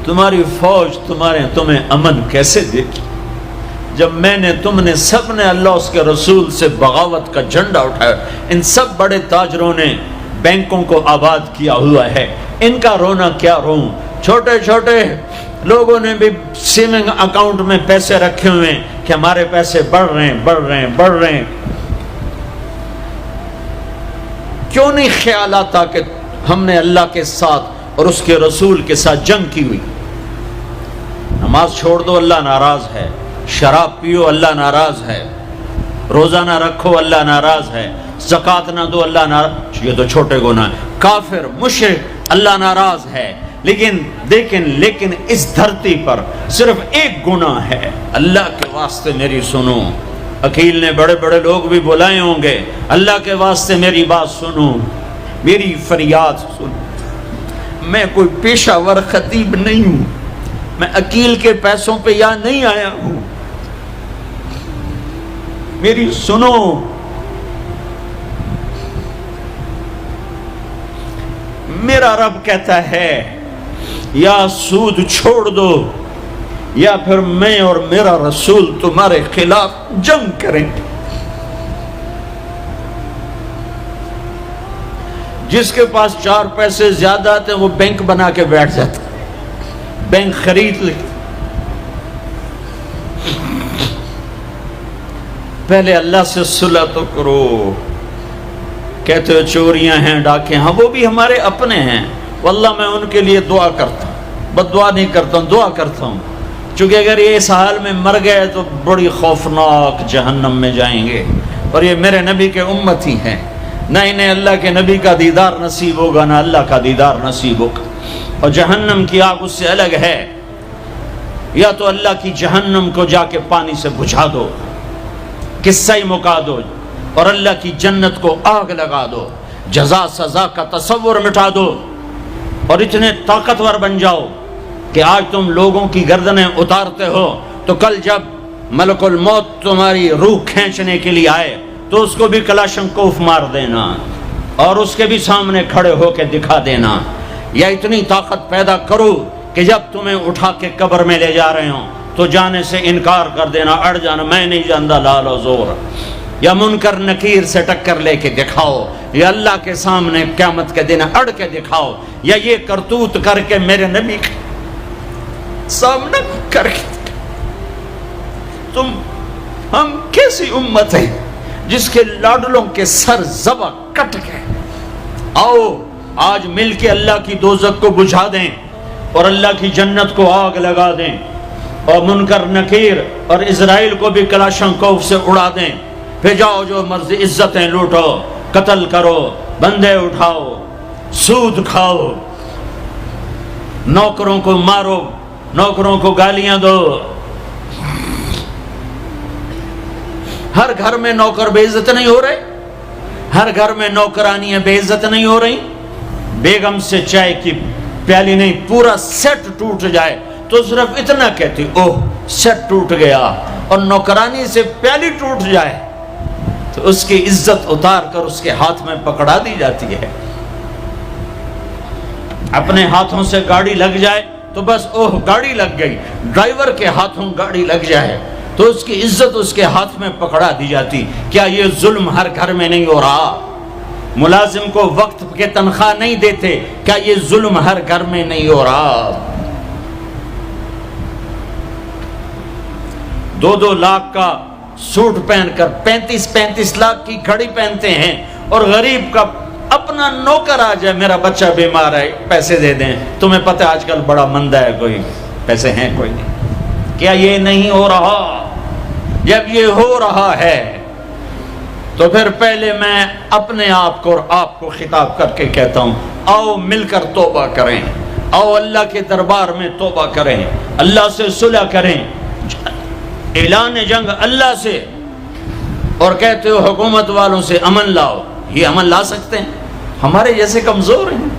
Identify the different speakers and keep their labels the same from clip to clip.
Speaker 1: تمہاری فوج تمہیں امن کیسے دے گی جب میں نے تم نے سب نے اللہ اس کے رسول سے بغاوت کا جھنڈا اٹھایا. ان سب بڑے تاجروں نے بینکوں کو آباد کیا ہوا ہے, ان کا رونا کیا روں. چھوٹے چھوٹے لوگوں نے بھی سیونگ اکاؤنٹ میں پیسے رکھے ہوئے ہیں کہ ہمارے پیسے بڑھ رہے ہیں. کیوں نہیں خیال آتا کہ ہم نے اللہ کے ساتھ اور اس کے رسول کے ساتھ جنگ کی ہوئی. نماز چھوڑ دو اللہ ناراض ہے, شراب پیو اللہ ناراض ہے, روزہ نہ رکھو اللہ ناراض ہے, زکوٰۃ نہ دو اللہ ناراض, یہ تو چھوٹے گناہ ہیں. کافر مشرک اللہ ناراض ہے. لیکن اس دھرتی پر صرف ایک گناہ ہے. اللہ کے واسطے میری سنو. عقیل نے بڑے بڑے لوگ بھی بلائے ہوں گے, اللہ کے واسطے میری بات سنو, میری فریاد سنو. میں کوئی پیشہ ور خطیب نہیں ہوں, میں عقیل کے پیسوں پہ یہاں نہیں آیا ہوں. میری سنو. میرا رب کہتا ہے یا سود چھوڑ دو یا پھر میں اور میرا رسول تمہارے خلاف جنگ کریں. جس کے پاس 4 پیسے زیادہ آتے وہ بینک بنا کے بیٹھ جاتا, بینک خرید لے. پہلے اللہ سے صلح تو کرو. کہتے ہو چوریاں ہیں, ڈاکے, ہاں وہ بھی ہمارے اپنے ہیں. واللہ میں ان کے لیے دعا کرتا ہوں, بد دعا نہیں کرتا ہوں, دعا کرتا ہوں. چونکہ اگر یہ اس حال میں مر گئے تو بڑی خوفناک جہنم میں جائیں گے, اور یہ میرے نبی کے امتی ہیں. نہ انہیں اللہ کے نبی کا دیدار نصیب ہوگا, نہ اللہ کا دیدار نصیب ہوگا. اور جہنم کی آگ اس سے الگ ہے. یا تو اللہ کی جہنم کو جا کے پانی سے بجھا دو, قصہ ہی مکا دو, اور اللہ کی جنت کو آگ لگا دو, جزا سزا کا تصور مٹا دو, اور اتنے طاقتور بن جاؤ کہ آج تم لوگوں کی گردنیں اتارتے ہو تو کل جب ملک الموت تمہاری روح کھینچنے کے لیے آئے تو اس کو بھی کلاشنکوف مار دینا اور اس کے بھی سامنے کھڑے ہو کے دکھا دینا. یا اتنی طاقت پیدا کرو کہ جب تمہیں اٹھا کے قبر میں لے جا رہے ہوں تو جانے سے انکار کر دینا, اڑ جانا, میں نہیں جانتا لال و زور. یا منکر نکیر سے ٹکر لے کے دکھاؤ, یا اللہ کے سامنے قیامت کے دن اڑ کے دکھاؤ, یا یہ کرتوت کر کے میرے نبی کے سامنے کر کے. ہم کیسی امت ہے جس کے لاڈلوں کے سر ذبح کٹ گئے. آؤ آج مل کے اللہ کی دوزخ کو بجھا دیں اور اللہ کی جنت کو آگ لگا دیں, اور منکر نکیر اور اسرائیل کو بھی کلاشنکوف سے اڑا دیں. پھر جاؤ جو مرضی عزتیں لوٹو, قتل کرو, بندے اٹھاؤ, سود کھاؤ, نوکروں کو مارو, نوکروں کو گالیاں دو. ہر گھر میں نوکر بے عزت نہیں ہو رہے, ہر گھر میں نوکرانیاں بے عزت نہیں ہو رہی. بیگم سے چائے کی پیالی نہیں, پورا سیٹ ٹوٹ جائے تو صرف اتنا کہتی اوہ سیٹ ٹوٹ گیا, اور نوکرانی سے پیالی ٹوٹ جائے تو اس کی عزت اتار کر اس کے ہاتھ میں پکڑا دی جاتی ہے. اپنے ہاتھوں سے گاڑی لگ جائے تو بس اوہ گاڑی لگ گئی, ڈرائیور کے ہاتھوں گاڑی لگ جائے تو اس کی عزت اس کے ہاتھ میں پکڑا دی جاتی. کیا یہ ظلم ہر گھر میں نہیں ہو رہا؟ ملازم کو وقت کے تنخواہ نہیں دیتے, کیا یہ ظلم ہر گھر میں نہیں ہو رہا؟ 2-2 لاکھ کا سوٹ پہن کر 35 لاکھ کی گھڑی پہنتے ہیں, اور غریب کا اپنا نوکر آ جائے میرا بچہ بیمار ہے پیسے دے دیں, تمہیں پتہ ہے آج کل بڑا مندہ ہے, کوئی پیسے ہیں کوئی نہیں. کیا یہ نہیں ہو رہا؟ جب یہ ہو رہا ہے تو پھر پہلے میں اپنے آپ کو اور آپ کو خطاب کر کے کہتا ہوں, آؤ مل کر توبہ کریں, آؤ اللہ کے دربار میں توبہ کریں, اللہ سے صلح کریں. اعلان جنگ اللہ سے, اور کہتے ہو حکومت والوں سے امن لاؤ. یہ امن لا سکتے ہیں؟ ہمارے جیسے کمزور ہیں.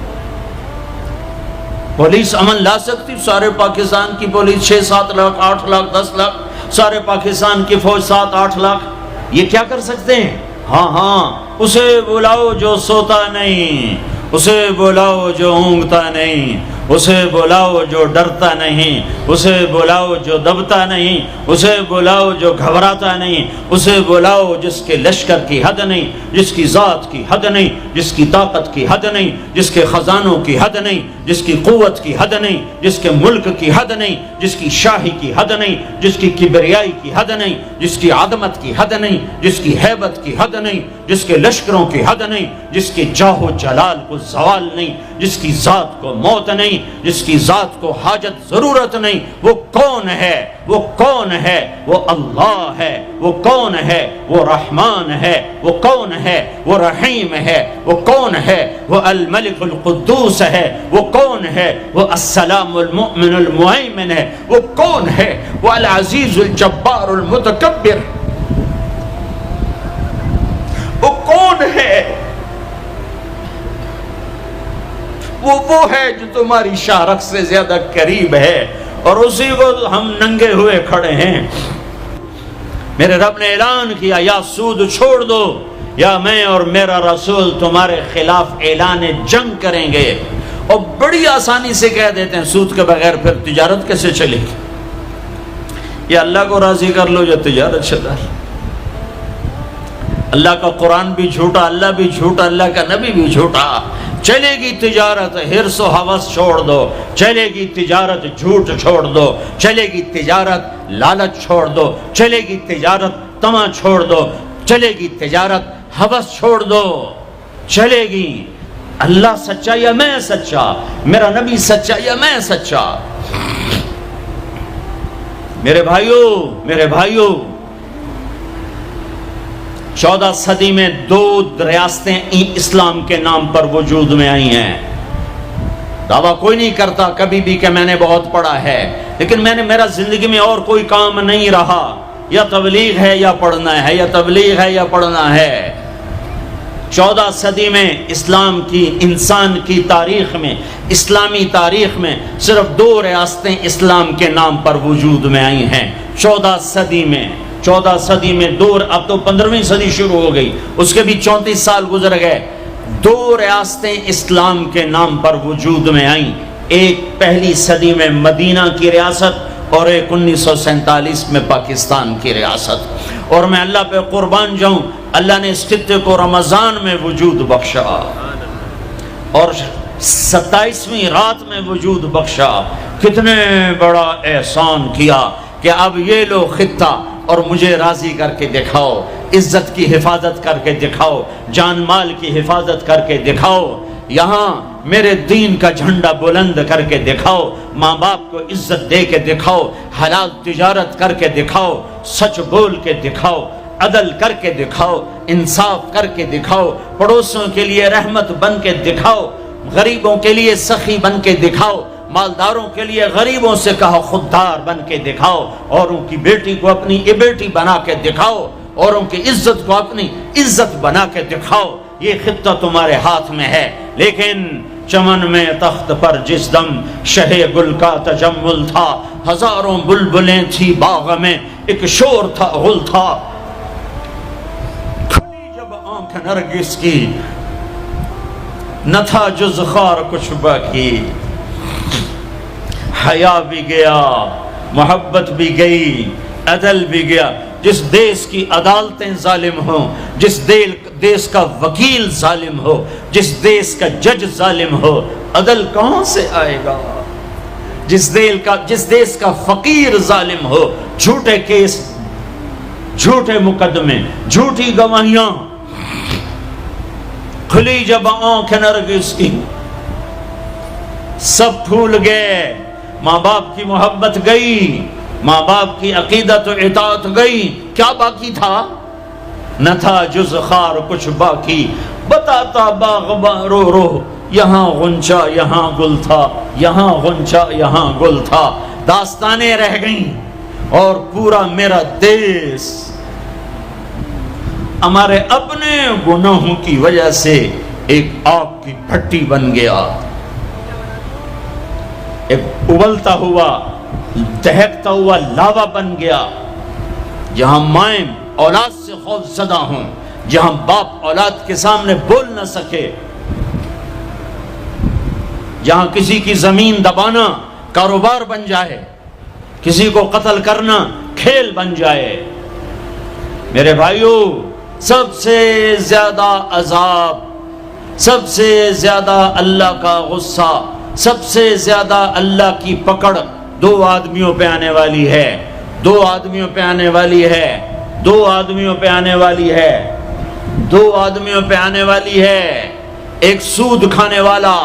Speaker 1: پولیس امن لا سکتی؟ سارے پاکستان کی پولیس 6-7 لاکھ 8 لاکھ 10 لاکھ, سارے پاکستان کی فوج 7-8 لاکھ, یہ کیا کر سکتے ہیں؟ ہاں اسے بلاؤ جو سوتا نہیں, اسے بلاؤ جو اونگتا نہیں, اسے بلاؤ جو ڈرتا نہیں، اسے بلاؤ جو دبتا نہیں، اسے بلاؤ جو گھبراتا نہیں، اسے بلاؤ جس کے لشکر کی حد نہیں، جس کی ذات کی حد نہیں، جس کی طاقت کی حد نہیں، جس کے خزانوں کی حد نہیں، جس کی قوت کی حد نہیں، جس کے ملک کی حد نہیں، جس کی شاہی کی حد نہیں، جس کی کبریائی کی حد نہیں، جس کی عظمت کی حد نہیں، جس کی ہیبت کی حد نہیں، جس کے لشکروں کی حد نہیں، جس کے جاہ و جلال کو زوال نہیں، جس کی ذات کو موت نہیں، جس کی ذات کو حاجت ضرورت نہیں۔ وہ کون ہے؟ وہ کون ہے؟ وہ اللہ ہے۔ وہ کون ہے؟ وہ رحمان ہے۔ وہ کون ہے؟ وہ رحیم ہے۔ وہ کون ہے؟ وہ الملک القدوس ہے۔ وہ کون ہے؟ وہ السلام المؤمن المہیمن ہے۔ وہ کون ہے؟ وہ العزیز الجبار المتکبر۔ وہ کون ہے؟ وہ ہے جو تمہاری شارخ سے زیادہ قریب ہے، اور اسی کو ہم ننگے ہوئے کھڑے ہیں۔ میرے رب نے اعلان کیا، یا سود چھوڑ دو یا میں اور میرا رسول تمہارے خلاف اعلان جنگ کریں گے۔ اور بڑی آسانی سے کہہ دیتے ہیں سود کے بغیر پھر تجارت کیسے چلے گی؟ یا اللہ کو راضی کر لو یا تجارت چلا۔ اللہ کا قرآن بھی جھوٹا، اللہ بھی جھوٹا، اللہ کا نبی بھی جھوٹا۔ چلے گی تجارت، حرص و ہوس چھوڑ دو، چلے گی تجارت، جھوٹ چھوڑ دو، چلے گی تجارت، لالچ چھوڑ دو، چلے گی تجارت، طمع چھوڑ دو، چلے گی تجارت، ہوس چھوڑ دو، چلے گی۔ اللہ سچا یا میں سچا، میرا نبی سچا یا میں سچا۔ میرے بھائیوں 14 صدی میں 2 ریاستیں اسلام کے نام پر وجود میں آئی ہیں۔ دعویٰ کوئی نہیں کرتا کبھی بھی کہ میں نے بہت پڑھا ہے، لیکن میرا زندگی میں اور کوئی کام نہیں رہا، یا تبلیغ ہے یا پڑھنا ہے، یا تبلیغ ہے یا پڑھنا ہے۔ 14 صدی میں اسلام کی، انسان کی تاریخ میں، اسلامی تاریخ میں صرف 2 ریاستیں اسلام کے نام پر وجود میں آئی ہیں 14 صدی میں۔ 14 صدی میں 2، اب تو 15ویں صدی شروع ہو گئی، اس کے بھی 34 سال گزر گئے۔ 2 ریاستیں اسلام کے نام پر وجود میں آئیں، ایک پہلی صدی میں مدینہ کی ریاست اور ایک 1947 میں پاکستان کی ریاست۔ اور میں اللہ پہ قربان جاؤں، اللہ نے اس خطے کو رمضان میں وجود بخشا اور 27ویں رات میں وجود بخشا۔ کتنے بڑا احسان کیا کہ اب یہ لو خطہ، اور مجھے راضی کر کے دکھاؤ، عزت کی حفاظت کر کے دکھاؤ، جان مال کی حفاظت کر کے دکھاؤ، یہاں میرے دین کا جھنڈا بلند کر کے دکھاؤ، ماں باپ کو عزت دے کے دکھاؤ، حلال تجارت کر کے دکھاؤ، سچ بول کے دکھاؤ، عدل کر کے دکھاؤ، انصاف کر کے دکھاؤ، پڑوسیوں کے لیے رحمت بن کے دکھاؤ، غریبوں کے لیے سخی بن کے دکھاؤ، مالداروں کے لیے غریبوں سے کہا خوددار بن کے دکھاؤ، اوروں کی بیٹی کو اپنی بیٹی بنا کے دکھاؤ، اوروں کی عزت کو اپنی عزت بنا کے دکھاؤ۔ یہ خطہ تمہارے ہاتھ میں ہے، لیکن چمن میں تخت پر جس دم شہ گل کا تجمل تھا، ہزاروں بلبلیں تھی باغ میں، ایک شور تھا غل تھا، کھلی جب آنکھ نرگس کی، نہ تھا جز خار کچھ باقی۔ حیا بھی گیا، محبت بھی گئی، عدل بھی گیا۔ جس دیس کی عدالتیں ظالم ہوں، جس دیس کا وکیل ظالم ہو، جس دیس کا جج ظالم ہو، عدل کہاں سے آئے گا؟ جس دیس کا فقیر ظالم ہو، جھوٹے کیس، جھوٹے مقدمے، جھوٹی گواہیاں، کھلی جب آنکھ نرگس کی، سب پھول گئے، ماں باپ کی محبت گئی، ماں باپ کی عقیدت و اطاعت گئی، کیا باقی تھا؟ نہ تھا جز خار کچھ باقی، بتاتا باغباں رو رو، یہاں غنچہ یہاں گل تھا، یہاں غنچہ یہاں گل تھا۔ داستانیں رہ گئیں اور پورا میرا دیس ہمارے اپنے گناہوں کی وجہ سے ایک آگ کی بھٹی بن گیا، ایک ابلتا ہوا دہکتا ہوا لاوا بن گیا، جہاں مائیں اولاد سے خوف زدہ ہوں، جہاں باپ اولاد کے سامنے بول نہ سکے، جہاں کسی کی زمین دبانا کاروبار بن جائے، کسی کو قتل کرنا کھیل بن جائے۔ میرے بھائیوں، سب سے زیادہ عذاب، سب سے زیادہ اللہ کا غصہ، سب سے زیادہ اللہ کی پکڑ دو آدمیوں پہ آنے والی ہے، دو آدمیوں پہ آنے والی ہے، دو آدمیوں پہ آنے والی ہے، دو آدمیوں پہ آنے والی ہے۔ ایک سود کھانے والا،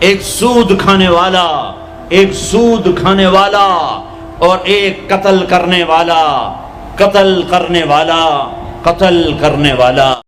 Speaker 1: ایک سود کھانے والا، ایک سود کھانے والا، اور ایک قتل کرنے والا، قتل کرنے والا، قتل کرنے والا۔